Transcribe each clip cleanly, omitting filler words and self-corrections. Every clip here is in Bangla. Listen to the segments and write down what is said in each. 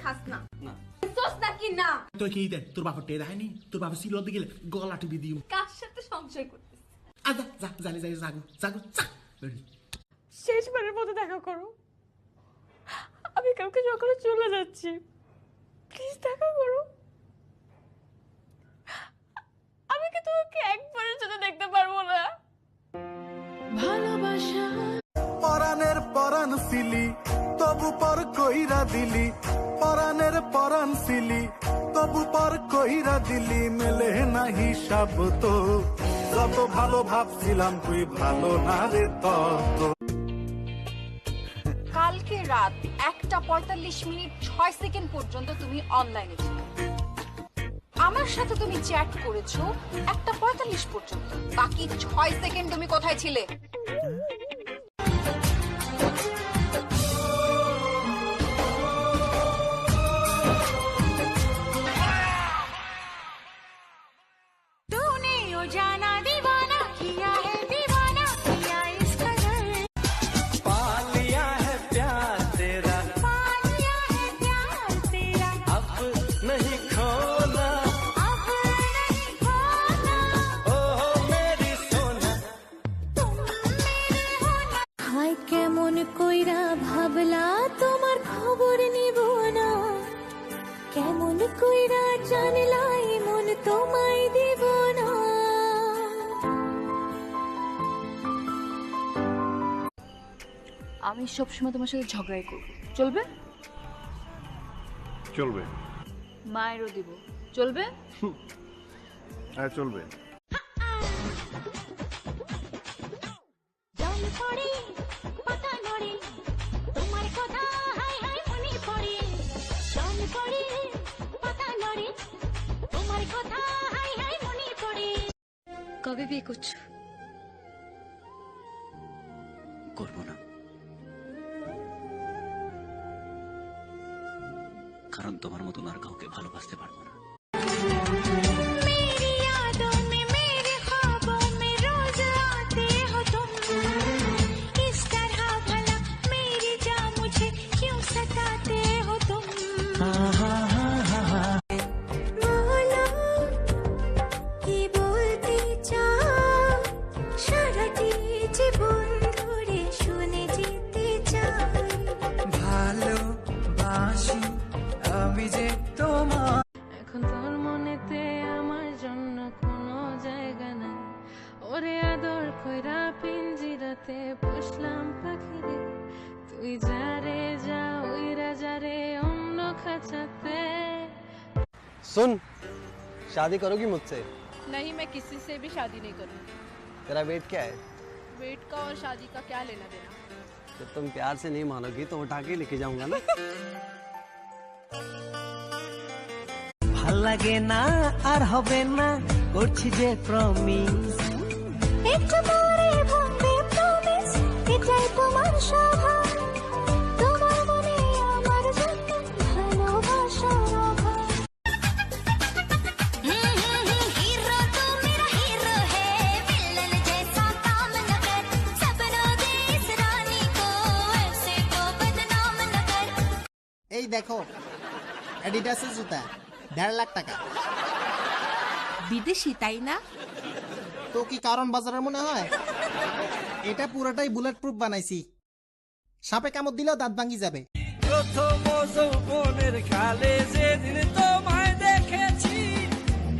খাস না না সোস নাকি না তুই কি দেখ তোর বাবা টের হয়নি তোর বাবা ছিল দিকে গলা টিপি দিও কার সাথে সংশয় করতেছিস আদা যা জানি যাই জাগো জাগো যা শেষবারের মতো দেখা করো, আমি কালকে সকালে চলে যাচ্ছি, প্লিজ দেখা করো। আমি কি তোমাকে একবারের জন্য দেখতে পারবো না? ভালোবাসা পরানের পরান সিলি তবু পর কইরা দিলি, পরানের পরান সিলি তবু পর কইরা দিলি, মেলে না হিসাব তো যত ভালো ভাবছিলাম তুই ভালো না রে তত। কালকে রাত 1:45 পর্যন্ত তুমি অনলাইনে ছিলে, আমার সাথে তুমি চ্যাট করেছো 1:45 পর্যন্ত, বাকি 6 সেকেন্ড তুমি কোথায় ছিলে? কেমন কইরা ভাবলা তোমার খবর নিব না, কেমন কইরা জানলাই মন তোমায় দিব না। আমি সবসময় তোমার সাথে ঝগড়াই করব, চলবে? চলবে। মায়েরও দিব, চলবে? হ্যাঁ চলবে। কবে বিয়ে করছো? করবো না, কারণ তোমার মতন আর কাউকে ভালোবাসতে পারবো না। এখন তোর মনেতে আমার জন্য কোনো জায়গা নাই, ওরে আদর কইরা পিঞ্জিরাতে বসলাম পাখি রে, তুই যারে যা উইরা যারে অন্য খাঁচাতে। सुन, शादी करोगी मुझसे? नहीं, मैं किसी से भी शादी नहीं करूंगी। तेरा वेट क्या है? वेट का और शादी का क्या लेना देना? जब तुम प्यार से नहीं मानोगी तो उठा के लेके जाऊंगा ना। ভাল লাগে না আর হবে না করছি যে প্রমিস, একটু পরে ভাঙবে প্রমিস, এটাই তোমার স্বভাব, তোমার মনে আমার জন্য ভালোবাসার অভাব। হিরো তো মেরা হিরো হে, विलन जैसा काम न कर, सपनों दे इस रानी को, ऐसे तो बदनाम न कर। এই দেখো অ্যাডিডাসের জুতা 1.5 লাখ টাকা। বিদেশি তাই না? তো কি কারণ বাজারের মনে হয়? এটা পুরোটাই বুলেট প্রুফ বানাইছি, সাপে কামড় দিলেও দাঁত ভাঙি যাবে। প্রথম যৌবনের কালে যেদিন তোমায় দেখেছি,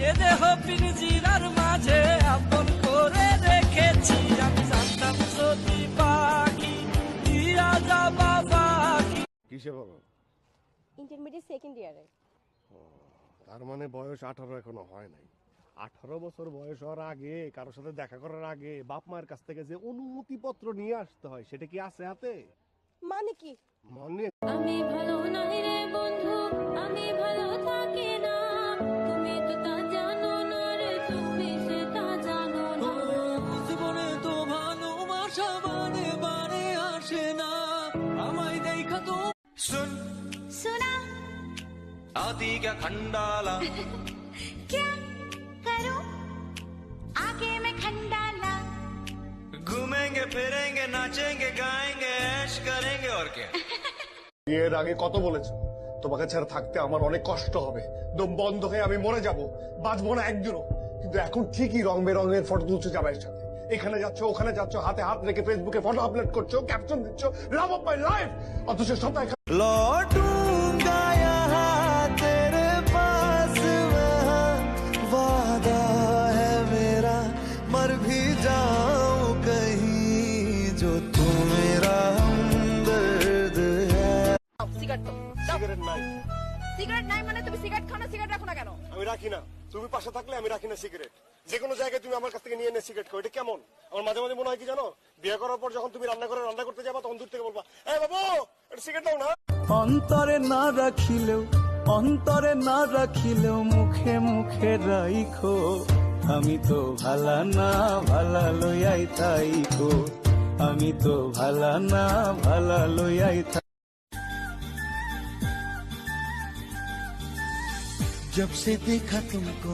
এ দেহ পিঞ্জিরার মাঝে আপন করে রেখেছি, আমি জানতাম সত্যি পাখি দিয়া যাবা পাখি। কিসে বলো? ইন্টারমিডিয়েট সেকেন্ড ইয়ারে। তার মানে বয়স 18 এখনো হয় নাই। 18 বছর বয়স হওয়ার আগে কারোর সাথে দেখা করার আগে বাপ মায়ের কাছ থেকে যে অনুমতি পত্র নিয়ে আসতে হয় সেটা কি আছে হাতে? মানে কি? মানে আমি ভালো নাই রে বন্ধু, আমি ভালো থাকি না, তুমি তো তা জানো না রে, তুমি সেটা জানো না। জীবনে তো ভালোবাসা বারে বারে আসে না, আমায় দেখা তো শুন सुना आती क्या खंडाला क्या करूं आगे मैं खंडाला, घूमेंगे फिरेंगे नाचेंगे गाएंगे ऐश करेंगे और क्या। বিয়ের আগে কত বলেছো তোমাকে ছাড়া থাকতে আমার অনেক কষ্ট হবে, দম বন্ধ হয়ে আমি মরে যাব, বাঁচবো না একদিনও। কিন্তু এখন ঠিকই রং বেরঙের ফটো তুলছো জামাইয়ের সাথে, এখানে যাচ্ছ ওখানে যাচ্ছ, হাতে হাত রেখে ফেসবুকে ফটো আপলোড করছো, ক্যাপশন দিচ্ছ লাভ অফ মাই লাইফ, অথচ সবাই लौटूंगा यहाँ तेरे पास, वहाँ वादा है मेरा, मर भी जाऊं कहीं जो तू मेरा हमदर्द है। সিগারেট তো সিগারেট নাই। সিগারেট নাই মানে তুমি সিগারেট খাও না, সিগারেট রাখো না কেন? আমি রাখি না, তুমি পাশে থাকলে আমি রাখি না সিগারেট। যে কোনো জায়গায় তুমি আমার কাছ থেকে নিয়ে এনে সিগারেট খাও, এটা কেমন? আমার মাঝে মাঝে মনে হয় কি জানো, বিয়ে করার পর যখন তুমি রান্না করতে যাবা তখন দূর থেকে বলবা, এই বাবু এটা সিগারেট দাও না। অন্তরে না রাখিলেও মুখে মুখে রাইখো, আমি তো ভালা না ভালা লইয়াই থাইকো, আমি তো ভালা না ভালা লইয়াই থাই। जब से देखा तुमको,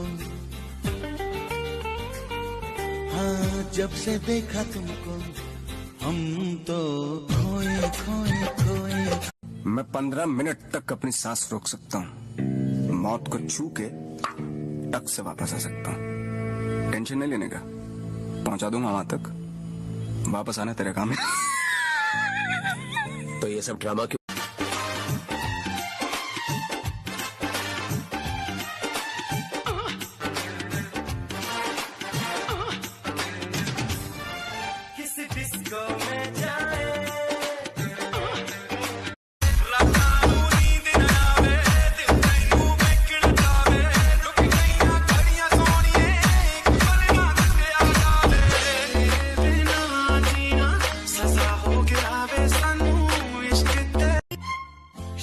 हाँ जब से देखा तुमको, हम तो खोए खोए खोए। मैं 15 मिनट तक अपनी सांस रोक सकता हूँ, मौत को छू के टक से वापस आ सकता हूँ। टेंशन नहीं लेने का, पहुंचा दूंगा वहां तक, वापस आना तेरे काम है। तो ये सब ड्रामा क्यों? किस डिस्को में जाए,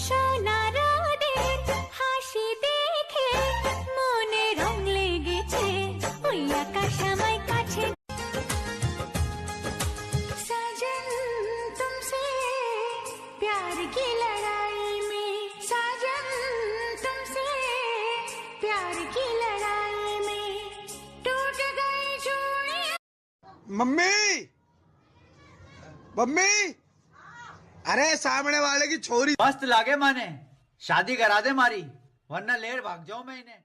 সোনা রোদের হাসি দেখে মনে রং লেগেছে, ওই আকাশ আমায় কাছে। साजन तुमसे प्यार की लड़ाई में, साजन तुमसे प्यार की लड़ाई में टूट गई चूड़ियां। मम्मी मम्मी, अरे सामने वाले की छोरी मस्त लागे माने, शादी करा दे मारी, वरना लेर भाग जाऊं मैं इन्हें।